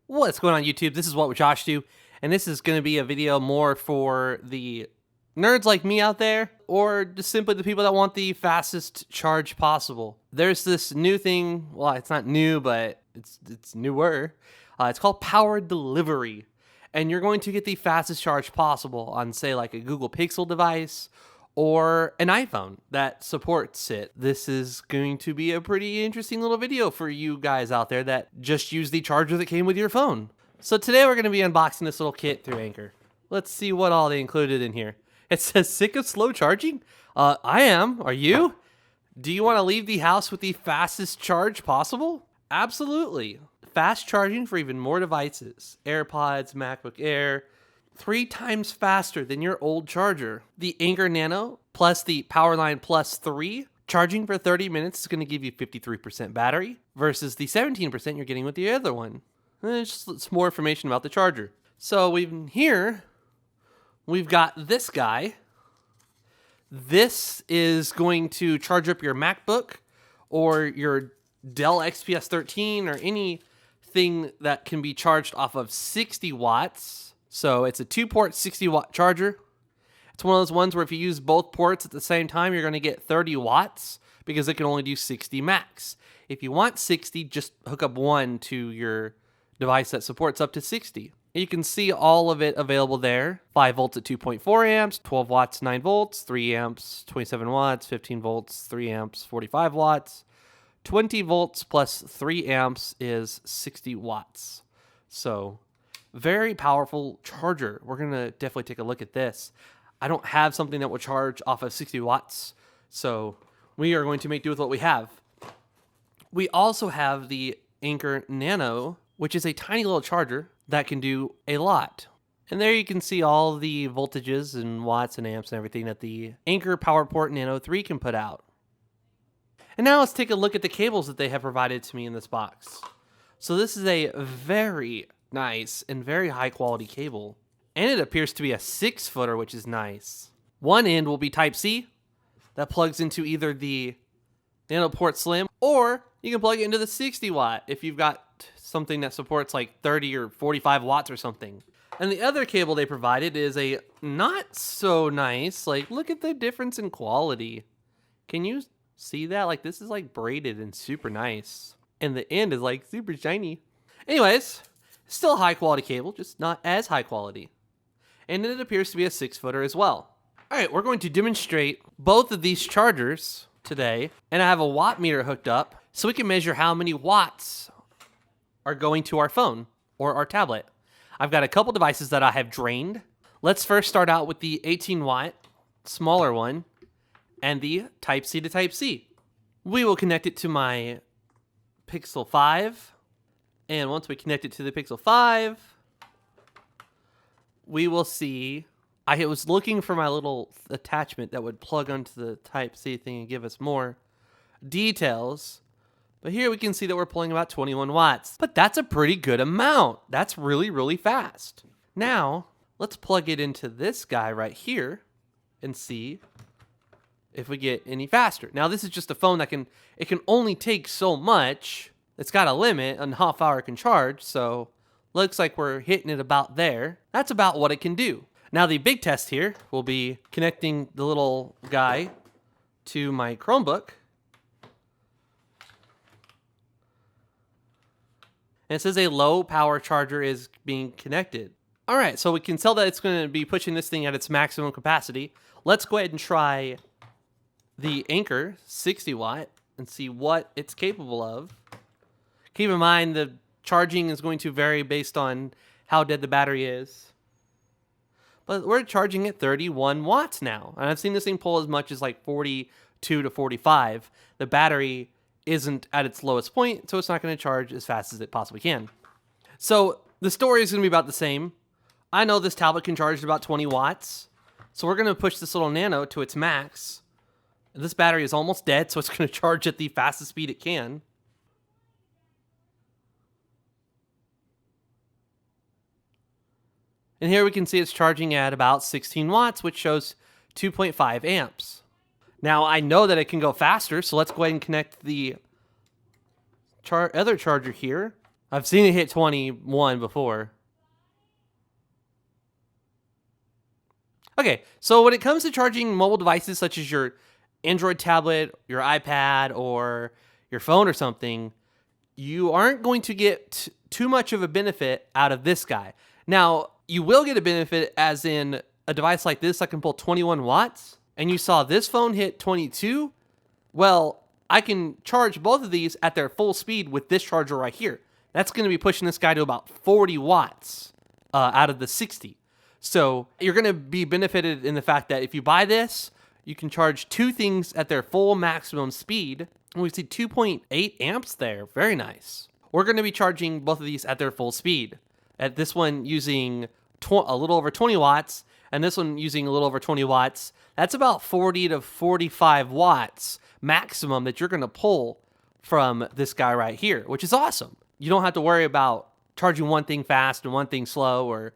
What's going on YouTube? This is What Would Josh Do, and this is going to be a video more for the nerds like me out there, or just simply the people that want the fastest charge possible. There's this new thing, well, it's not new, but it's newer. It's called power delivery, and you're going to get the fastest charge possible on, say, like a Google Pixel device or an iPhone that supports it. This is going to be a pretty interesting little video for you guys out there that just use the charger that came with your phone. So today we're going to be unboxing this little kit through Anker. Let's see what all they included in here. It says, sick of slow charging? I am. Are you? Do you want to leave the house with the fastest charge possible? Absolutely. Fast charging for even more devices. AirPods, MacBook Air, 3 times faster than your old charger. The Anker Nano plus the Powerline Plus 3, charging for 30 minutes is going to give you 53% battery versus the 17% you're getting with the other one. And it's just more information about the charger. So we've got this guy. This is going to charge up your MacBook or your Dell XPS 13 or anything that can be charged off of 60 watts. So it's a 2-port 60-watt charger. It's one of those ones where if you use both ports at the same time, you're going to get 30 watts because it can only do 60 max. If you want 60, just hook up one to your device that supports up to 60. You can see all of it available there. 5 volts at 2.4 amps, 12 watts, 9 volts, 3 amps, 27 watts, 15 volts, 3 amps, 45 watts. 20 volts plus 3 amps is 60 watts. So very powerful charger. We're going to definitely take a look at this. I don't have something that will charge off of 60 watts, so we are going to make do with what we have. We also have the Anker Nano, which is a tiny little charger that can do a lot. And there you can see all the voltages and watts and amps and everything that the Anker PowerPort Nano 3 can put out. And now let's take a look at the cables that they have provided to me in this box. So this is a very nice and very high quality cable. And it appears to be a 6-footer, which is nice. One end will be Type-C. That plugs into either the NanoPort Slim, or you can plug it into the 60 watt if you've got something that supports like 30 or 45 watts or something. And the other cable they provided is a not so nice, like look at the difference in quality. Can you see that? Like this is like braided and super nice. And the end is like super shiny. Anyways, still high quality cable, just not as high quality. And it appears to be a 6-footer as well. All right, we're going to demonstrate both of these chargers today. And I have a watt meter hooked up so we can measure how many watts are going to our phone or our tablet. I've got a couple devices that I have drained. Let's first start out with the 18 watt, smaller one, and the Type-C to Type-C. We will connect it to my Pixel 5. And once we connect it to the Pixel 5, we will see, I was looking for my little attachment that would plug onto the Type-C thing and give us more details. But here we can see that we're pulling about 21 watts. But that's a pretty good amount. That's really, really fast. Now, let's plug it into this guy right here and see if we get any faster. Now, this is just a phone that can only take so much. It's got a limit on how far it can charge, so looks like we're hitting it about there. That's about what it can do. Now the big test here will be connecting the little guy to my Chromebook. And it says a low power charger is being connected. All right, so we can tell that it's going to be pushing this thing at its maximum capacity. Let's go ahead and try the Anker 60 watt and see what it's capable of. Keep in mind the charging is going to vary based on how dead the battery is. But we're charging at 31 watts now. And I've seen this thing pull as much as like 42 to 45. The battery isn't at its lowest point, so it's not going to charge as fast as it possibly can. So the story is going to be about the same. I know this tablet can charge about 20 watts. So we're going to push this little Nano to its max. This battery is almost dead, so it's going to charge at the fastest speed it can. And here we can see it's charging at about 16 watts, which shows 2.5 amps. Now, I know that it can go faster, so let's go ahead and connect the other charger here. I've seen it hit 21 before. Okay, so when it comes to charging mobile devices such as your Android tablet, your iPad, or your phone or something, you aren't going to get too much of a benefit out of this guy. Now, you will get a benefit as in a device like this that can pull 21 watts, and you saw this phone hit 22. Well, I can charge both of these at their full speed with this charger right here. That's going to be pushing this guy to about 40 watts out of the 60. So you're going to be benefited in the fact that if you buy this, you can charge two things at their full maximum speed. And we see 2.8 amps there. Very nice. We're going to be charging both of these at their full speed. At this one using a little over 20 watts, and this one using a little over 20 watts. That's about 40 to 45 watts maximum that you're going to pull from this guy right here, which is awesome. You don't have to worry about charging one thing fast and one thing slow, or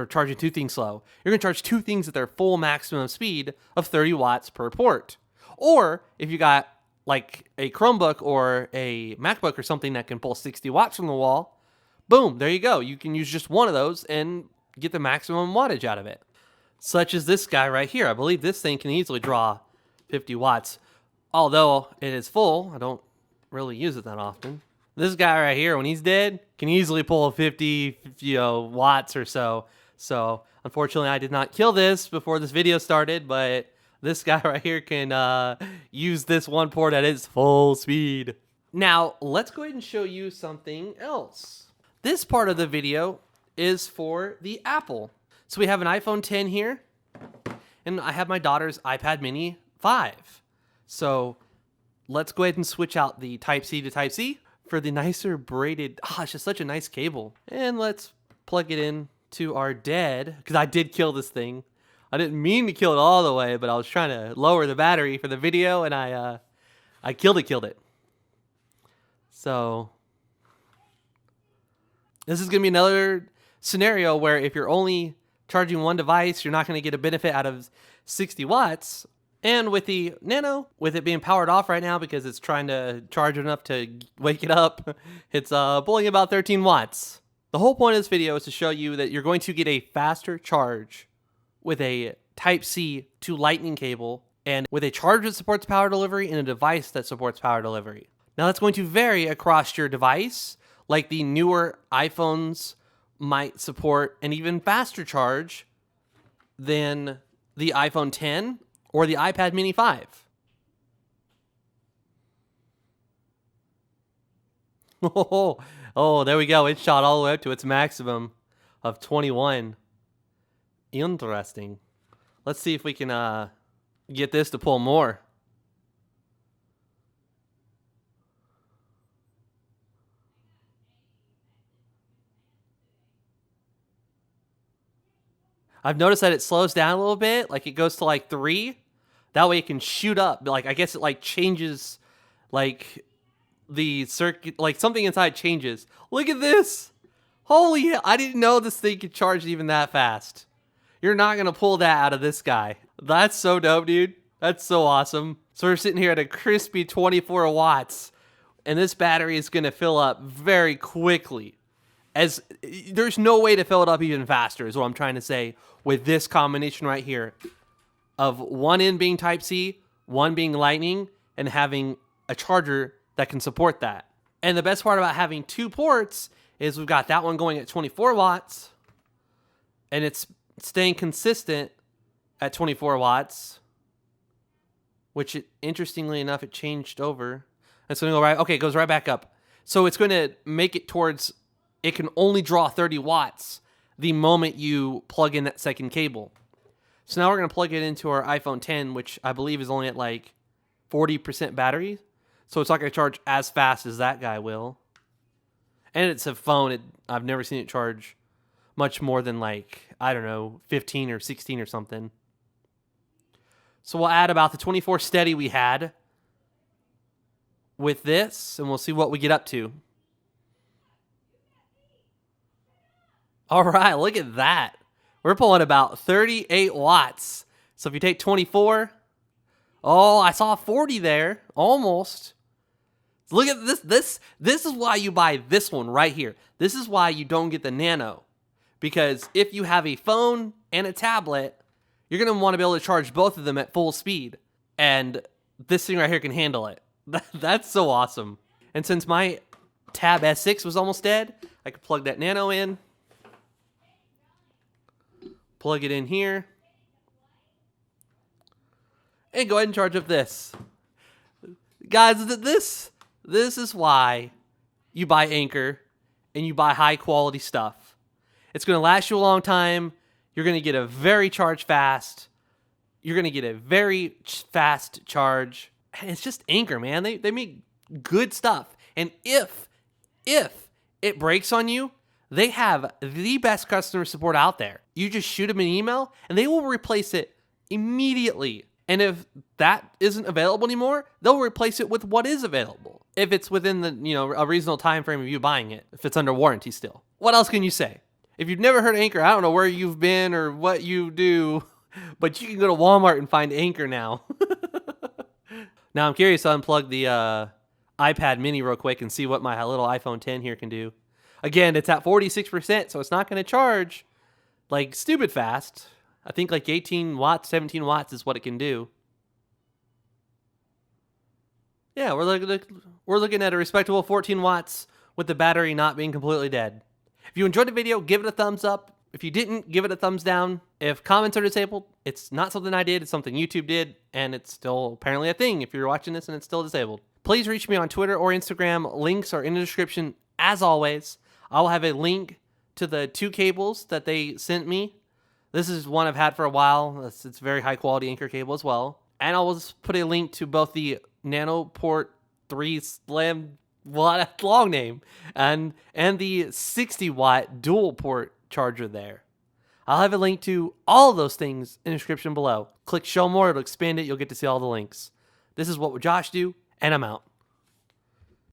charging two things slow. You're going to charge two things at their full maximum speed of 30 watts per port. Or if you got like a Chromebook or a MacBook or something that can pull 60 watts from the wall, boom, there you go. You can use just one of those and get the maximum wattage out of it. Such as this guy right here. I believe this thing can easily draw 50 watts. Although it is full, I don't really use it that often. This guy right here, when he's dead, can easily pull 50 watts or so. So, unfortunately, I did not kill this before this video started, but this guy right here can use this one port at its full speed. Now, let's go ahead and show you something else. This part of the video is for the Apple. So we have an iPhone 10 here, and I have my daughter's iPad mini 5. So let's go ahead and switch out the Type-C to Type-C for the nicer braided, it's just such a nice cable. And let's plug it in to our dead, because I did kill this thing. I didn't mean to kill it all the way, but I was trying to lower the battery for the video, and I killed it. So this is going to be another scenario where if you're only charging one device, you're not going to get a benefit out of 60 watts. And with the Nano, with it being powered off right now because it's trying to charge enough to wake it up, it's pulling about 13 watts. The whole point of this video is to show you that you're going to get a faster charge with a Type-C to Lightning cable and with a charger that supports power delivery and a device that supports power delivery. Now that's going to vary across your device, like the newer iPhones might support an even faster charge than the iPhone 10 or the iPad mini 5. Oh, there we go. It shot all the way up to its maximum of 21. Interesting. Let's see if we can get this to pull more. I've noticed that it slows down a little bit, like it goes to like 3. That way it can shoot up. Like I guess it like changes like the circuit, like something inside changes. Look at this. Holy hell, I didn't know this thing could charge even that fast. You're not going to pull that out of this guy. That's so dope, dude. That's so awesome. So we're sitting here at a crispy 24 watts, and this battery is going to fill up very quickly. As there's no way to fill it up even faster is what I'm trying to say with this combination right here of one end being Type-C, one being Lightning, and having a charger that can support that. And the best part about having two ports is we've got that one going at 24 watts and it's staying consistent at 24 watts, which interestingly enough, it changed over. It's going to go right. Okay, it goes right back up. So it's going to make it towards, it can only draw 30 watts the moment you plug in that second cable. So now we're going to plug it into our iPhone 10, which I believe is only at like 40% battery. So it's not going to charge as fast as that guy will. And it's a phone. I've never seen it charge much more than like, I don't know, 15 or 16 or something. So we'll add about the 24 steady we had with this, and we'll see what we get up to. All right, look at that. We're pulling about 38 watts. So if you take 24, oh, I saw 40 there, almost. Look at this. This is why you buy this one right here. This is why you don't get the Nano. Because if you have a phone and a tablet, you're going to want to be able to charge both of them at full speed. And this thing right here can handle it. That's so awesome. And since my Tab S6 was almost dead, I could plug that Nano in. Plug it in here. And go ahead and charge up this. Guys, this is why you buy Anker and you buy high quality stuff. It's going to last you a long time. You're going to get a very charge fast. You're going to get a very fast charge. And it's just Anker, man. They make good stuff. And if it breaks on you, they have the best customer support out there. You just shoot them an email and they will replace it immediately. And if that isn't available anymore, they'll replace it with what is available. If it's within the, a reasonable time frame of you buying it, if it's under warranty still. What else can you say? If you've never heard of Anker, I don't know where you've been or what you do, but you can go to Walmart and find Anker now. Now I'm curious to unplug the iPad mini real quick and see what my little iPhone 10 here can do. Again, it's at 46%, so it's not going to charge like stupid fast. I think like 18 watts, 17 watts is what it can do. Yeah, we're looking at a respectable 14 watts with the battery not being completely dead. If you enjoyed the video, give it a thumbs up. If you didn't, give it a thumbs down. If comments are disabled, it's not something I did. It's something YouTube did, and it's still apparently a thing if you're watching this and it's still disabled. Please reach me on Twitter or Instagram. Links are in the description. As always, I'll have a link to the 2 cables that they sent me. This is one I've had for a while. It's very high quality Anker cable as well. And I'll just put a link to both the NanoPort 3 Slam, well, that's a long name, and the 60 watt dual port charger there. I'll have a link to all of those things in the description below. Click show more, it'll expand it, you'll get to see all the links. This is What Would Josh Do, and I'm out.